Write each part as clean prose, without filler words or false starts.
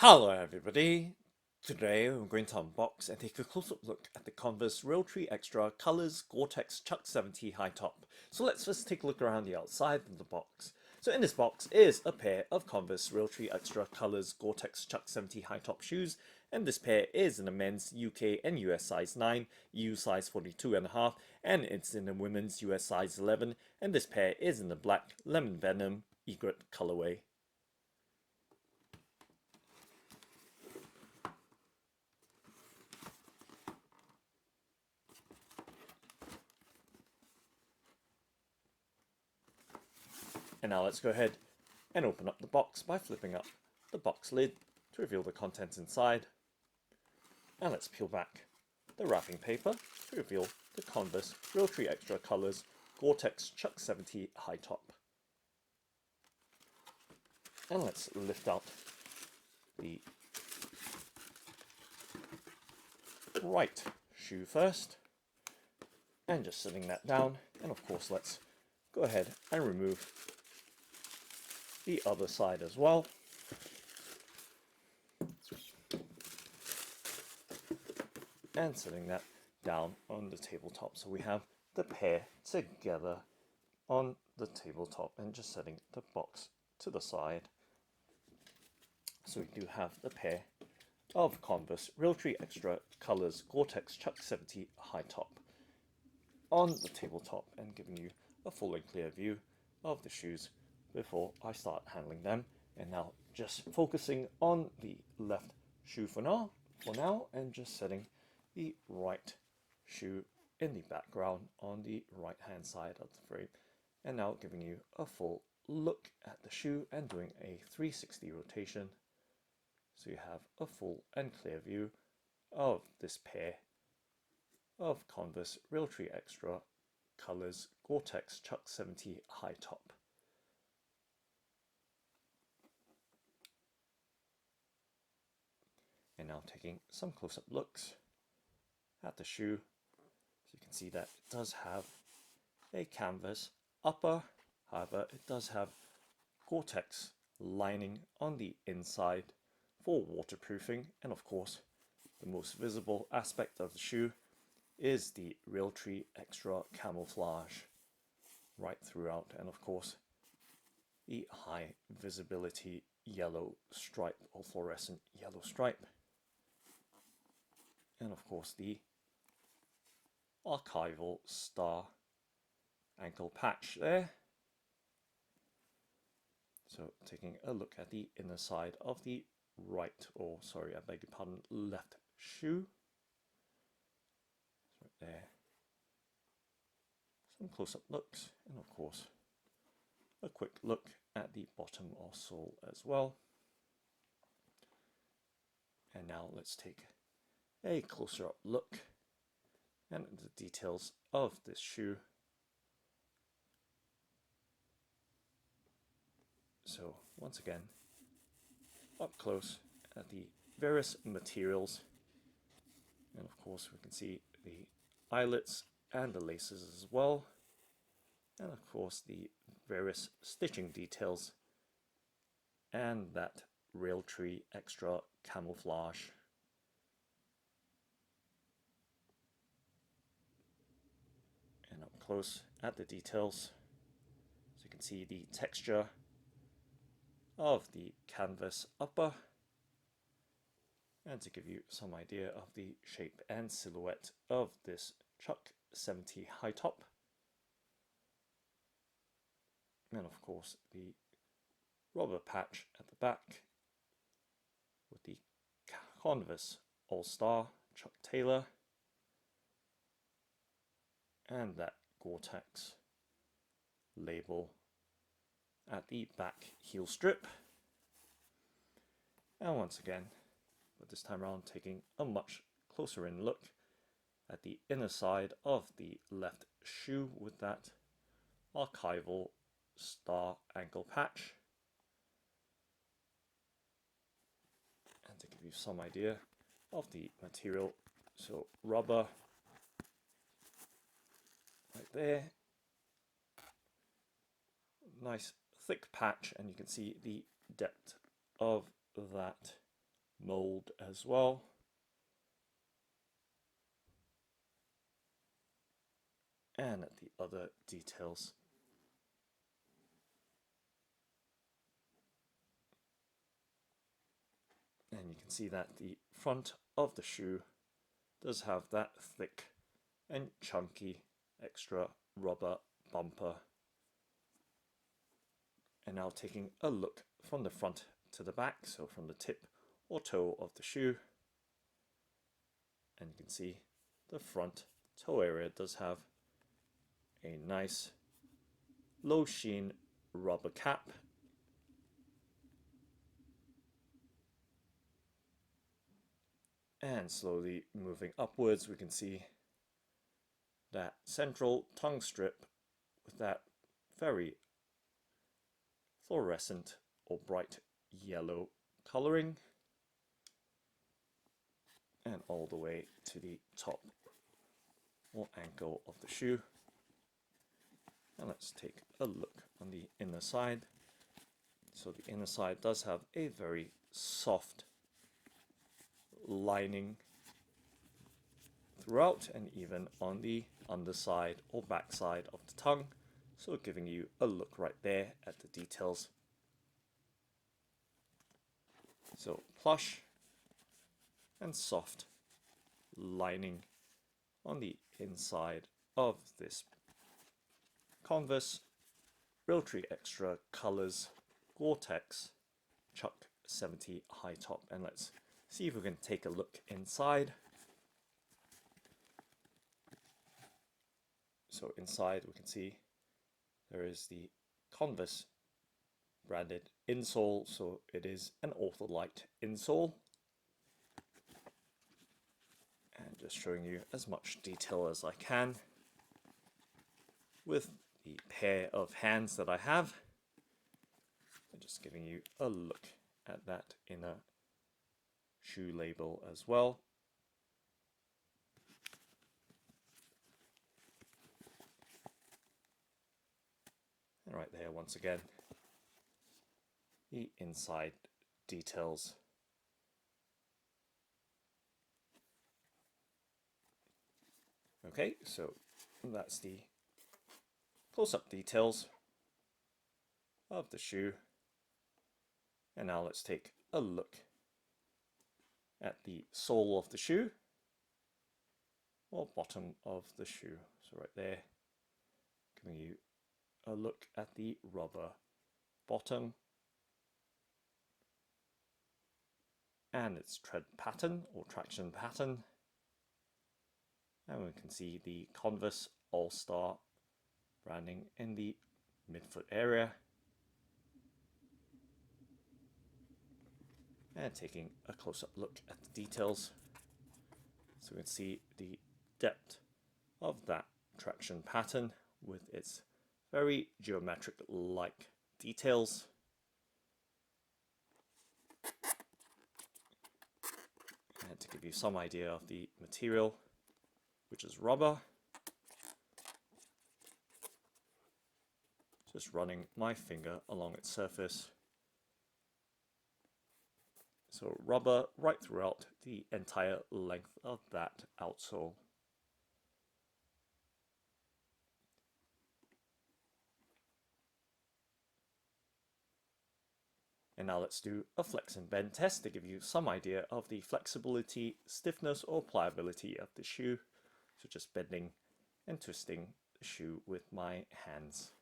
Hello everybody! Today we're going to unbox and take a close-up look at the Converse REALTREE XTRA Colors GORE-TEX Chuck 70 High Top. So let's first take a look around the outside of the box. So in this box is a pair of Converse REALTREE XTRA Colors GORE-TEX Chuck 70 High Top shoes, and this pair is in a men's UK and US size 9, EU size 42.5, and it's in a women's US size 11, and this pair is in the black lemon venom Egret colorway. And now let's go ahead and open up the box by flipping up the box lid to reveal the contents inside. And let's peel back the wrapping paper to reveal the Converse REALTREE XTRA Colors GORE-TEX Chuck 70 High Top. And let's lift out the right shoe first. And just setting that down. And of course, let's go ahead and remove the other side as well. And setting that down on the tabletop. So we have the pair together on the tabletop and just setting the box to the side. So we do have the pair of Converse REALTREE XTRA Colors GORE-TEX Chuck 70 High Top on the tabletop and giving you a full and clear view of the shoes before I start handling them. And now just focusing on the left shoe for now, and just setting the right shoe in the background on the right hand side of the frame. And now giving you a full look at the shoe and doing a 360 rotation, so you have a full and clear view of this pair of Converse REALTREE XTRA Colors GORE-TEX Chuck 70 High Top. And now taking some close-up looks at the shoe. So you can see that it does have a canvas upper, however it does have GORE-TEX lining on the inside for waterproofing, and of course the most visible aspect of the shoe is the REALTREE XTRA camouflage right throughout, and of course the high visibility yellow stripe or fluorescent yellow stripe, and of course the archival star ankle patch there. So taking a look at the inner side of the right, or sorry, I beg your pardon, left shoe. Right there. Some close-up looks, and of course a quick look at the bottom or sole as well. And now let's take a closer up look and the details of this shoe. So once again, up close at the various materials, and of course we can see the eyelets and the laces as well, and of course the various stitching details and that REALTREE XTRA camouflage. And up close at the details, so you can see the texture of the canvas upper, and to give you some idea of the shape and silhouette of this Chuck 70 High Top. And of course the rubber patch at the back with the Converse All-Star Chuck Taylor and that GORE-TEX label at the back heel strip. And once again, but this time around taking a much closer in look at the inner side of the left shoe with that archival star ankle patch. And to give you some idea of the material, so rubber right there, nice thick patch, and you can see the depth of that mold as well. And at the other details. And you can see that the front of the shoe does have that thick and chunky extra rubber bumper. And now taking a look from the front to the back, so from the tip or toe of the shoe, and you can see the front toe area does have a nice low sheen rubber cap, and slowly moving upwards we can see that central tongue strip with that very fluorescent or bright yellow coloring, and all the way to the top or ankle of the shoe. And let's take a look on the inner side. So the inner side does have a very soft lining throughout, and even on the underside or backside of the tongue, so giving you a look right there at the details. So plush and soft lining on the inside of this Converse REALTREE XTRA Colors GORE-TEX Chuck 70 high top. And let's see if we can take a look inside. So inside we can see there is the Converse branded insole, so it is an OrthoLite insole. And just showing you as much detail as I can with the pair of hands that I have. And just giving you a look at that inner shoe label as well. And right there once again, the inside details. Okay, so that's the close-up details of the shoe. And now let's take a look at the sole of the shoe, or bottom of the shoe. So right there, giving you a look at the rubber bottom and its tread pattern or traction pattern. And we can see the Converse All-Star branding in the midfoot area. And taking a close-up look at the details, so we can see the depth of that traction pattern with its very geometric-like details. And to give you some idea of the material, which is rubber, just running my finger along its surface. So rubber right throughout the entire length of that outsole. And now let's do a flex and bend test to give you some idea of the flexibility, stiffness or pliability of the shoe. So just bending and twisting the shoe with my hands.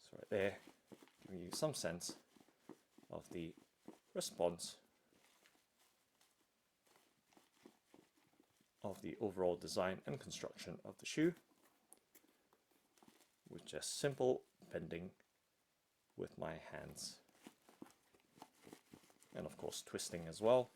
So right there, giving you some sense of the response of the overall design and construction of the shoe, with just simple bending with my hands, and of course twisting as well.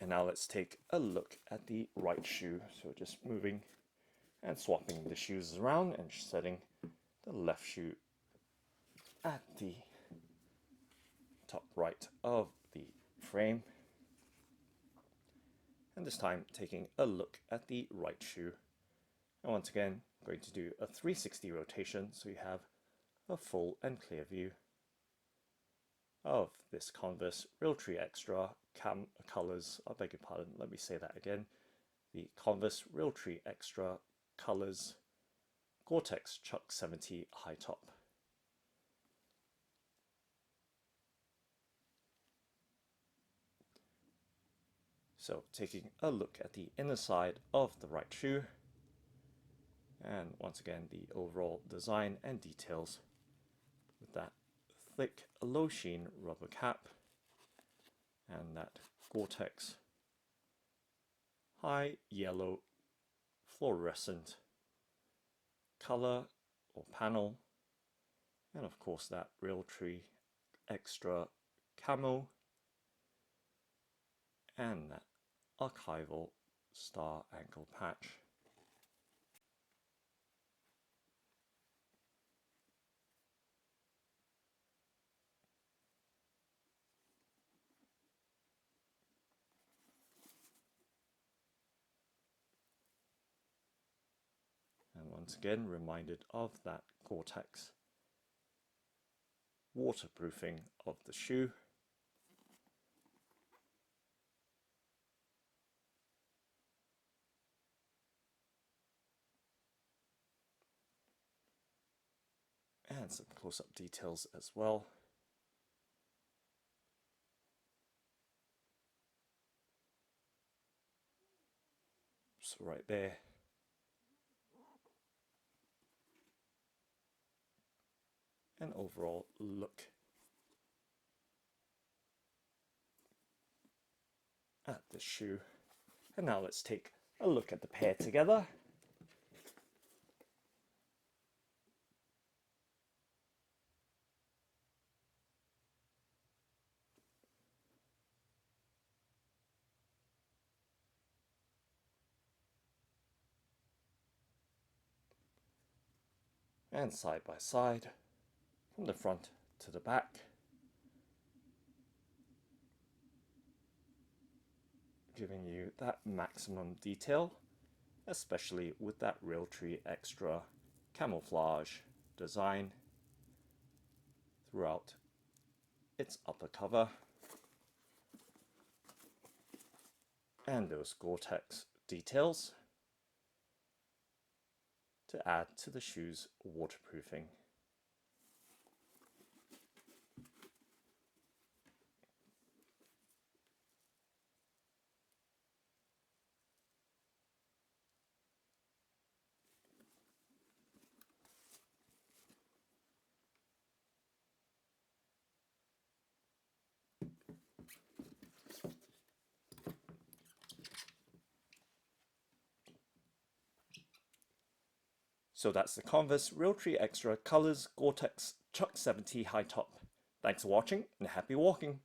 And now let's take a look at the right shoe. So just moving and swapping the shoes around and setting the left shoe at the top right of the frame. And this time taking a look at the right shoe. And once again, I'm going to do a 360 rotation so you have a full and clear view of this Converse REALTREE XTRA Colors. I beg your pardon, let me say that again. The Converse REALTREE XTRA Colors GORE-TEX Chuck 70 high top. So taking a look at the inner side of the right shoe, and once again the overall design and details with that thick low sheen rubber cap and that GORE-TEX high yellow fluorescent color or panel, and of course that REALTREE XTRA camo and that archival star ankle patch. And once again reminded of that GORE-TEX waterproofing of the shoe. And some close-up details as well. So right there. An overall look at the shoe. And now let's take a look at the pair together. And side by side, from the front to the back. Giving you that maximum detail, especially with that REALTREE XTRA camouflage design throughout its upper cover. And those GORE-TEX details to add to the shoe's waterproofing. So that's the Converse REALTREE XTRA Colors GORE-TEX Chuck 70 high top. Thanks for watching and happy walking!